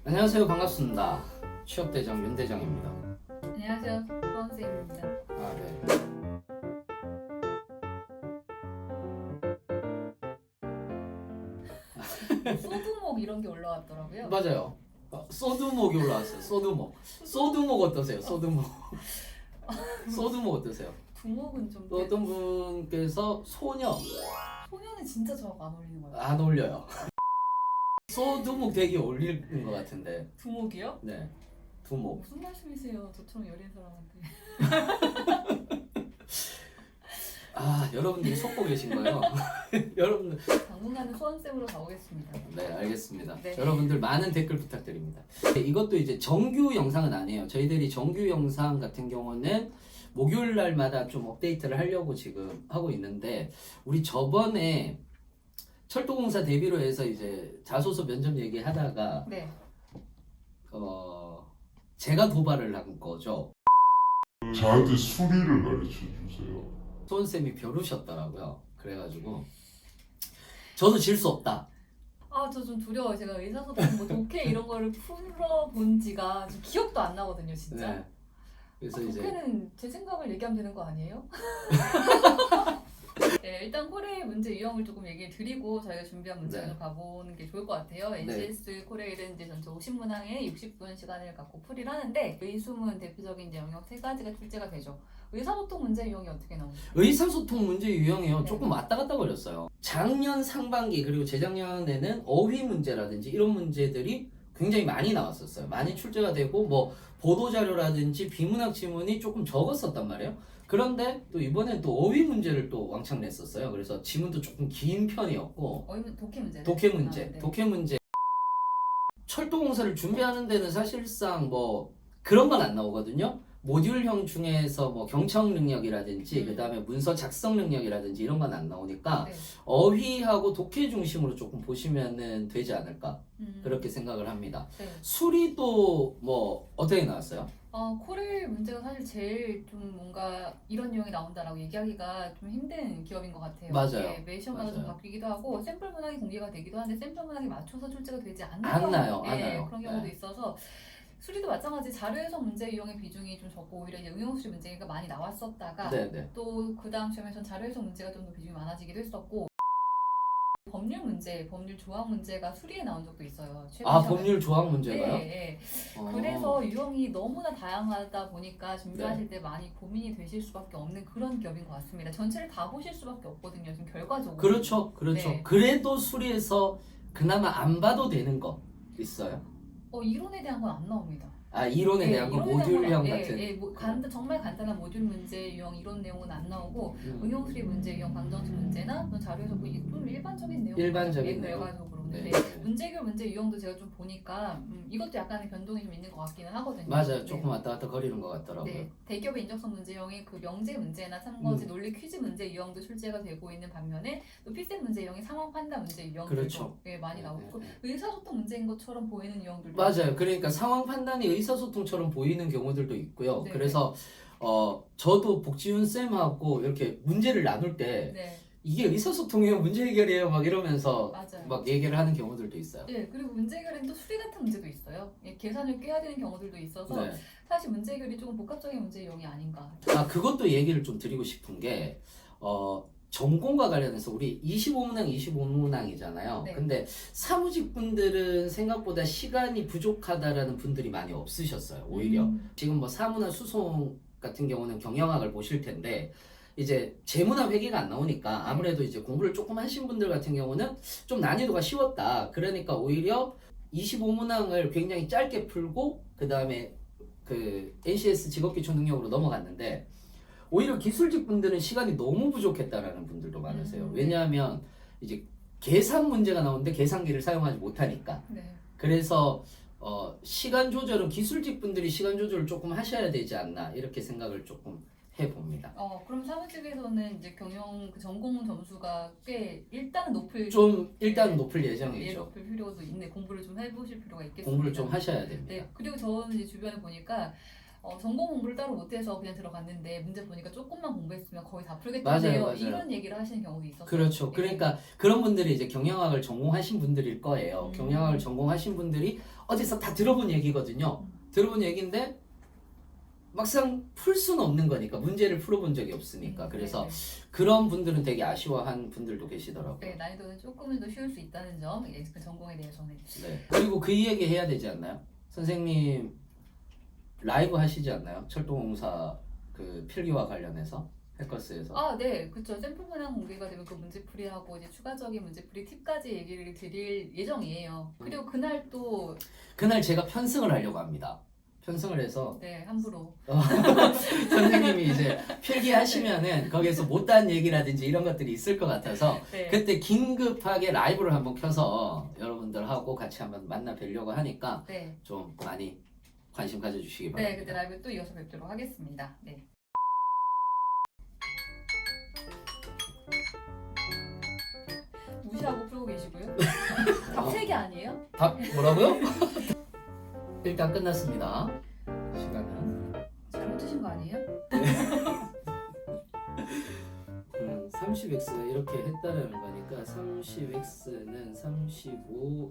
안녕하세요. 반갑습니다. 취업대장 윤대장입니다. 안녕하세요, 수원쌤입니다. 아, 네. 소두목 이런 게 올라왔더라고요. 맞아요. 소두목이 올라왔어요. 소두목. 소두목 어떠세요? 소두목. 소두목 어떠세요? 두목은 좀 또 어떤 분께서 소녀 소녀는 진짜 저하고 안 어울리는 거예요. 안 어울려요. 소두목 되게 어울리는 것 같은데. 두목이요? 네. 두목. 무슨 말씀이세요? 저처럼 여린 사람한테. 아, 여러분들이 속고 계신 거예요. 여러분들. 당분간은 수원쌤으로 가보겠습니다. 네, 알겠습니다. 네. 여러분들 많은 댓글 부탁드립니다. 이것도 이제 정규 영상은 아니에요. 저희들이 정규 영상 같은 경우는 목요일 날마다 좀 업데이트를 하려고 지금 하고 있는데, 우리 저번에 철도공사 데뷔로 해서 이제 자소서 면접 얘기하다가 네. 제가 도발을 한 거죠. 저한테 수리를 가르쳐 주세요. 소은쌤이 벼르셨더라고요. 그래가지고 저도 질 수 없다. 아, 저 좀 두려워요. 제가 의사소통, 뭐 독해 이런 거를 풀어본 지가 지금 기억도 안 나거든요, 진짜. 네. 그래서 이제 독해는 제 생각을 얘기하면 되는 거 아니에요? 네, 일단 코레일 문제 유형을 조금 얘기를 드리고 저희가 준비한 문제로 네. 가보는 게 좋을 것 같아요. NCS 코레일은 이제 전체 50문항에 60분 시간을 갖고 풀이를 하는데 의수문 대표적인 이제 영역 3가지가 출제가 되죠. 의사소통 문제 유형이 어떻게 나오죠? 의사소통 문제 유형이요. 네. 조금 왔다 갔다 걸렸어요. 작년 상반기 그리고 재작년에는 어휘 문제라든지 이런 문제들이 굉장히 많이 나왔었어요. 많이 출제가 되고 뭐 보도자료라든지 비문학 지문이 조금 적었었단 말이에요. 그런데 또 이번엔 또 어휘 문제를 또 왕창 냈었어요. 그래서 지문도 조금 긴 편이었고 독해 문제. 독해 문제, 네. 독해 문제. 철도공사를 준비하는 데는 사실상 뭐 그런 건 안 나오거든요. 모듈형 중에서 뭐 경청 능력이라든지 그다음에 문서 작성 능력이라든지 이런 건 안 나오니까 네. 어휘하고 독해 중심으로 조금 보시면은 되지 않을까 음. 그렇게 생각을 합니다. 네. 수리도 뭐 어떻게 나왔어요? 코레일 문제가 사실 제일 좀 뭔가 이런 유형이 나온다라고 얘기하기가 좀 힘든 기업인 것 같아요. 맞아요. 예, 매 시험마다 좀 맞아요. 바뀌기도 하고 샘플 문항이 공개가 되기도 하는데 샘플 문항에 맞춰서 출제가 되지 않는 안 경우, 나요, 예, 안 나요. 그런 경우도 네. 있어서 수리도 마찬가지 자료 해석 문제 유형의 비중이 좀 적고 오히려 이제 응용 수리 문제가 많이 나왔었다가 네네. 또 그 다음 시험에선 자료 해석 문제가 좀 더 비중이 많아지기도 했었고 법률 문제, 법률 조항 문제가 수리에 나온 적도 있어요. 최근 아, 시험에. 법률 조항 문제가요? 네, 네. 그래서 유형이 너무나 다양하다 보니까 준비하실 때 많이 고민이 되실 수밖에 없는 그런 기업인 것 같습니다. 전체를 다 보실 수밖에 없거든요. 지금 결과적으로. 그렇죠, 그렇죠. 네. 그래도 수리에서 그나마 안 봐도 되는 거 있어요? 이론에 대한 건 안 나옵니다. 아, 이론에 대한 거 이론에 대한 모듈형 건, 같은. 정말 간단한 모듈 문제 유형 이론 내용은 안 나오고 음. 응용 수리 문제 유형 방정식 문제나 또 자료에서 뭐 좀 일반적인 내용. 일반적인 내용. 결과적으로는. 네. 네. 문제결 문제 유형도 제가 좀 보니까 이것도 약간의 변동이 좀 있는 것 같기는 하거든요. 맞아요. 네. 조금 왔다 갔다 거리는 것 같더라고요. 네, 대기업의 인적성 문제형이 그 명제 문제나 참고지 음. 논리 퀴즈 문제 유형도 출제가 되고 있는 반면에 또 필셈 문제 유형이 상황 판단 문제 유형들도 그렇죠. 많이 나오고 있고 네. 의사소통 문제인 것처럼 보이는 유형들도 맞아요. 그러니까 상황 판단이 의사소통처럼 보이는 경우들도 있고요. 네. 그래서 저도 복지훈 쌤하고 이렇게 문제를 나눌 때 네, 이게 의사소통이에요, 문제 해결이에요, 막 이러면서 맞아요. 막 얘기를 하는 경우들도 있어요. 네, 그리고 문제 해결에는 또 수리 같은 문제도 있어요. 계산을 꿰야 되는 경우들도 있어서 네. 사실 문제 해결이 조금 복합적인 문제 유형이 아닌가. 아, 그것도 얘기를 좀 드리고 싶은 게 전공과 관련해서 우리 25문항, 25문항이잖아요. 네. 근데 사무직 분들은 생각보다 시간이 부족하다라는 분들이 많이 없으셨어요. 오히려 지금 뭐 사무나 수송 같은 경우는 경영학을 보실 텐데 이제 재무나 회계가 안 나오니까 아무래도 이제 공부를 조금 하신 분들 같은 경우는 좀 난이도가 쉬웠다. 그러니까 오히려 25문항을 굉장히 짧게 풀고 그 다음에 그 NCS 직업기초 능력으로 넘어갔는데 오히려 기술직 분들은 시간이 너무 부족했다라는 분들도 많으세요. 왜냐하면 이제 계산 문제가 나오는데 계산기를 사용하지 못하니까. 네. 그래서 시간 조절은 기술직 분들이 시간 조절을 조금 하셔야 되지 않나 이렇게 생각을 조금 해봅니다. 그럼 사무직에서는 이제 경영 그 전공 점수가 꽤 일단은 높을 좀 일단 네. 높을 예, 예정이죠. 높을 필요도 있네. 공부를 좀 해보실 필요가 있겠습니다. 공부를 좀 하셔야 됩니다. 네, 그리고 저는 이제 주변에 보니까 전공 공부를 따로 못해서 그냥 들어갔는데 문제 보니까 조금만 공부했으면 거의 다 맞아요, 풀겠던데요. 맞아요. 이런 얘기를 하시는 경우도 있었어요. 그렇죠. 네. 그러니까 그런 분들이 이제 경영학을 전공하신 분들일 거예요. 음. 경영학을 전공하신 분들이 어디서 다 들어본 얘기거든요. 들어본 얘기인데 막상 풀 수는 없는 거니까 문제를 풀어본 적이 없으니까 그래서 네. 그런 분들은 되게 아쉬워한 분들도 계시더라고요. 네, 난이도는 조금은 더 쉬울 수 있다는 점, 그 전공에 대해서는. 네. 그리고 그 얘기 해야 되지 않나요? 선생님 라이브 하시지 않나요? 철도공사 그 필기와 관련해서 해커스에서. 아, 네, 그렇죠. 샘플 문항 공개가 되면 그 문제풀이하고 이제 추가적인 문제풀이 팁까지 얘기를 드릴 예정이에요. 그리고 그날 또 그날 제가 편승을 하려고 합니다. 편승을 해서 네, 함부로 선생님이 이제 필기하시면은 거기에서 못한 얘기라든지 이런 것들이 있을 것 같아서 네. 그때 긴급하게 라이브를 한번 켜서 여러분들하고 같이 한번 만나 뵈려고 하니까 네. 좀 많이 관심 가져주시기 네, 바랍니다. 그때 라이브 또 이어서 뵙도록 하겠습니다. 네. 무시하고 풀고 계시고요. 답 3개 아니에요? 답 뭐라고요? 일단 끝났습니다. 시간은 잘못 치신 거 아니에요? 30x가 이렇게 했다라는 거니까 30x는 35